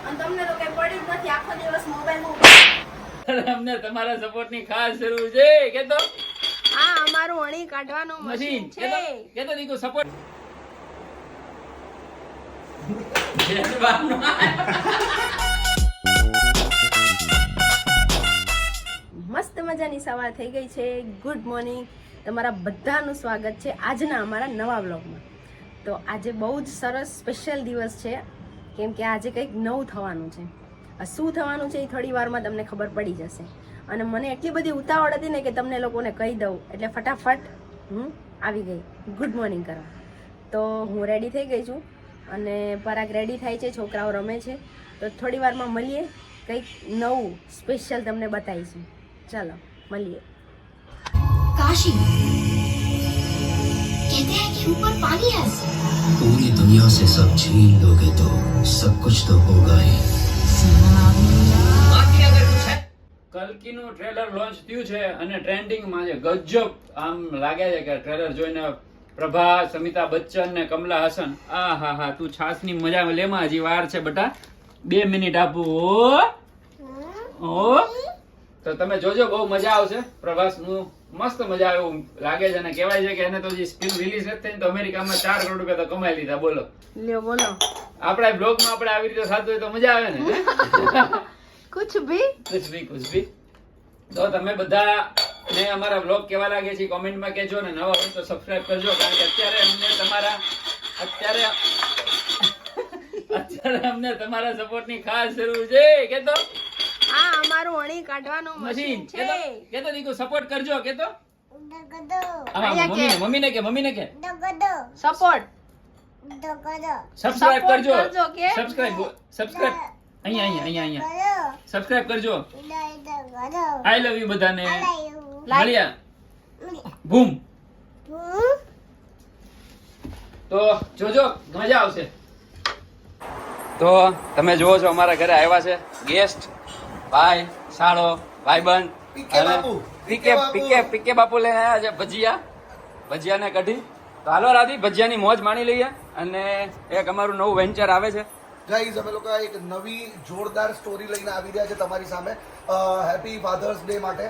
અને તમને તો કઈ પડી જ નથી, આખો દિવસ મોબાઈલમાં. અમને તમારા સપોર્ટની ખાસ જરૂર છે કે તો આ અમારું અણી કાઢવાનું મશીન છે. કે તો દીકુ સપોર્ટ મસ્ત મજાની સવાર થઈ ગઈ છે. ગુડ મોર્નિંગ, તમારા બધાનું સ્વાગત છે આજના અમારા નવા વ્લોગમાં. તો આજે બહુ જ સરસ સ્પેશિયલ દિવસ છે, કેમ કે આજે કંઈક નવું થવાનું છે. શું થવાનું છે એ થોડી વારમાં તમને ખબર પડી જશે. અને મને એટલી બધી ઉતાવળ હતી ને કે તમને લોકોને કહી દઉં, એટલે ફટાફટ હું આવી ગઈ ગુડ મોર્નિંગ કરવા. તો હું રેડી થઈ ગઈ છું અને પરાગ રેડી થાય છે, છોકરાઓ રમે છે. તો થોડી વારમાં મળીએ, કંઈક નવું સ્પેશિયલ તમને બતાવીશું. ચાલો મળીએ. काशी कहते हैं कि ऊपर पानी है, पूरी दुनिया से सब छीन लोगे तो सब कुछ तो होगा ही. કલ્કીનું ટ્રેલર લોન્ચ થયું છે અને ટ્રેન્ડિંગમાં છે. ગજબ આમ લાગે છે કે ટ્રેલર જોઈને પ્રભાસ, અમિતાભ બચ્ચન ને કમલા હસન. આ હા હા, તું છાસની મજા લેમાં, હજી વાર છે બેટા, 2 મિનિટ આપું. ઓ તો તમે જોજો, બહુ મજા આવશે. પ્રભાસ નું મસ્ત મજા આવે એવું લાગે છે અને કહેવાય છે કે એને તો જે ફિલ્મ રિલીઝ નથી થઈ તો અમેરિકામાં 4 કરોડ રૂપિયા તો કમાઈ લીધા. બોલો લ્યો બોલો, આપણા બ્લોગમાં આપણે આવી રીતે થતું હોય તો મજા આવે ને. કુછ ભી કુછ ભી. તો તમે બધા ને અમારા બ્લોગ કેવા લાગે છે કોમેન્ટમાં કહેજો ને નવા હોય તો સબસ્ક્રાઇબ કરજો, કારણ કે અત્યારે અમને તમારા સપોર્ટની ખાસ જરૂર છે કે તો આ અમારું અણી કાઢવાનું મશીન છે. કે તો દીકુ સપોર્ટ કરજો કે તો અહીંયા મમ્મીને કે સપોર્ટ સબસ્ક્રાઇબ કરજો કે સબસ્ક્રાઇબ અહીંયા સબસ્ક્રાઇબ કરજો. આઈ લવ યુ બધાને. મળ્યા બૂમ. તો જોજો, મજા આવશે. તો તમે જોવો છો અમારા ઘરે આવ્યા છે ગેસ્ટ, ભાઈ, સાળો, ભાઈબંધ પીકે બાપુ લઈને આવ્યા છે. ભજીયા ને કઢી. તો હાલો રાધી, ભજીયાની મોજ માણી લઈએ અને એક અમારું નવું વેન્ચર આવે છે. ગાઈઝ, અમે લોકો એક નવી જોરદાર સ્ટોરી લઈને આવી રહ્યા છે તમારી સામે. હેપી ફાધર્સ ડે માટે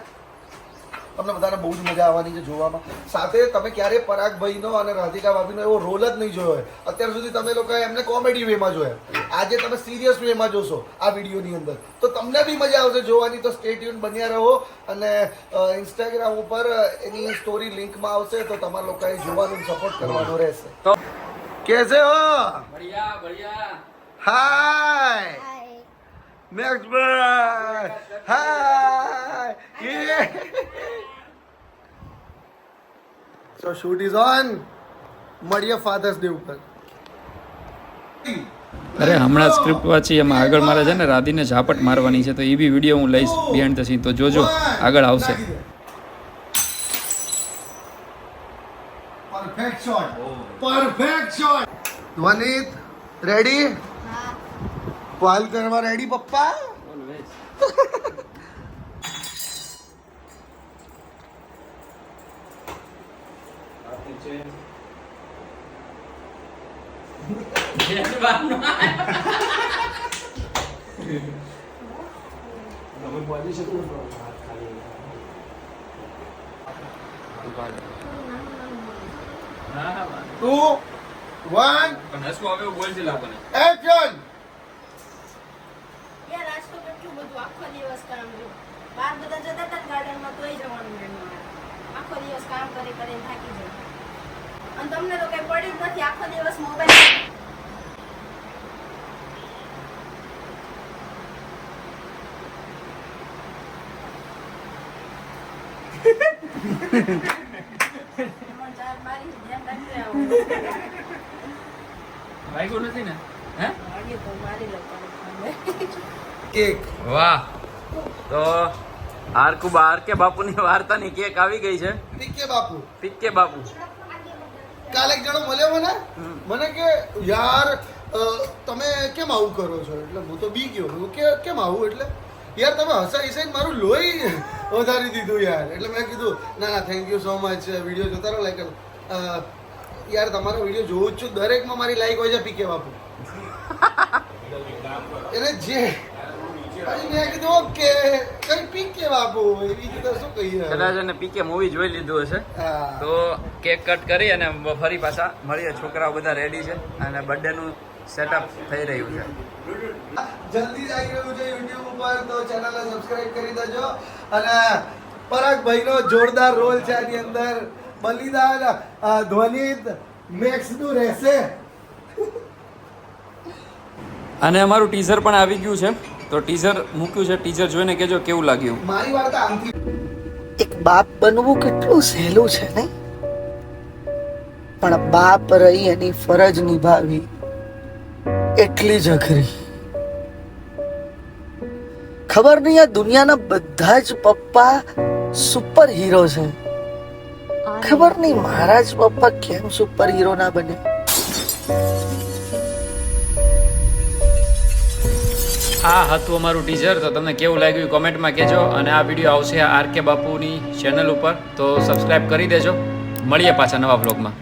તમને બધાને બહુ જ મજા આવવાની છે જોવામાં. સાથે તમે ક્યારે પરાગભાઈનો અને રાધિકા ભાભીનો એવો રોલ જ નહીં જોયો હોય. અત્યાર સુધી તમે લોકો એમને કોમેડી વેમાં જોયા, આજે તમે સિરિયસ વેમાં જોશો આ વિડીયોની અંદર, તો તમને બી મજા આવશે જોવાની. તો સ્ટે ટ્યુન બન્યા રહો અને ઇન્સ્ટાગ્રામ ઉપર એની સ્ટોરી લિંકમાં આવશે, તો તમારા લોકોએ જોવાનું, સપોર્ટ કરવાનો રહેશે. તો કેસે હો? બઢિયા. Hi next bye. Hi so shoot is on. મળીએ ફાધર્સ ડે ઉપર. અરે હમણાં સ્ક્રિપ્ટ વાંચી, એમાં આગળ મારે છે ને રાધીને ઝાપટ મારવાની છે, તો એ બી વિડીયો હું લઈશ બિહાઇન્ડ ધ સીન. તો જોજો, આગળ આવશે. Perfect shot. Vanit ready? Call કરવા રેડી પપ્પા? Two, one, action. યાર આજ તો કેટલું બધું આખો દિવસ કામ જો. બાર બધા જતા હતા ગાર્ડનમાં તોય જવાનું નહીં. આખો દિવસ કામ કરીને થાકી જાય. અને તમને તો કઈ પડી જ નથી, આખો દિવસ મોબાઈલ. વાગ્યું નથી ને? હે? તો મારી લો. કેક. વાહ. તો આરકે બાપુની વાર્તાની કેક આવી ગઈ છે. પીકે બાપુ. કાલે એક જણો મળ્યો મને કે યાર તમે કેમ આવું કરો છો? એટલે હું તો બી ગયો કે કેમ આવું? એટલે યાર તમે હસાઈ મારું લોહી વધારી દીધું યાર. એટલે મેં કીધું ના thank you so much, video જોતા રહો. લાઈક યાર તમારો વિડીયો જોઉં જ છું, દરેકમાં મારી લાઈક હોય છે પીકે બાપુ. એને જે પછી મેં કીધું ઓકે કઈ પીક કે બાપુ એવી રીતે શું કહીએ કદાચ એને પીકે મૂવી જોઈ લીધું હશે હા. તો કેક કટ કરી અને ફરી પાછા મળીએ. છોકરાઓ બધા રેડી છે અને બર્થડે નું સેટઅપ થઈ રહ્યું છે. જલ્દી જ આવી રહ્યું છે યુટ્યુબ ઉપર તો ચેનલને સબસ્ક્રાઇબ કરી દેજો અને પરાગભાઈનો જોરદાર રોલ છે આની અંદર. બલિદાન ધ્વનિ મેક્સ નું રહેશે. અને અમારું ટીઝર પણ આવી ગયું છે તો ટીઝર મૂક્યું છે. ટીઝર જોઈને કેજો કેવું લાગ્યું. મારી વાર્તા આમથી એક બાપ બનવું કેટલું સહેલું છે નહીં, પણ બાપ રહી એની ફરજ નિભાવી એટલી જ અઘરી. ખબર નહીં આ દુનિયાના બધા જ પપ્પા સુપર હીરો છે, ખબર નહીં મારા જ પપ્પા કેમ સુપર હીરો ના બને. આ હતું અમારું ટીઝર. તો તમને કેવું લાગ્યું કોમેન્ટમાં કહેજો. અને આ વિડીયો આવશે આર કે બાપુની ચેનલ ઉપર, તો સબસ્ક્રાઇબ કરી દેજો. મળીએ પાછા નવા બ્લોગમાં.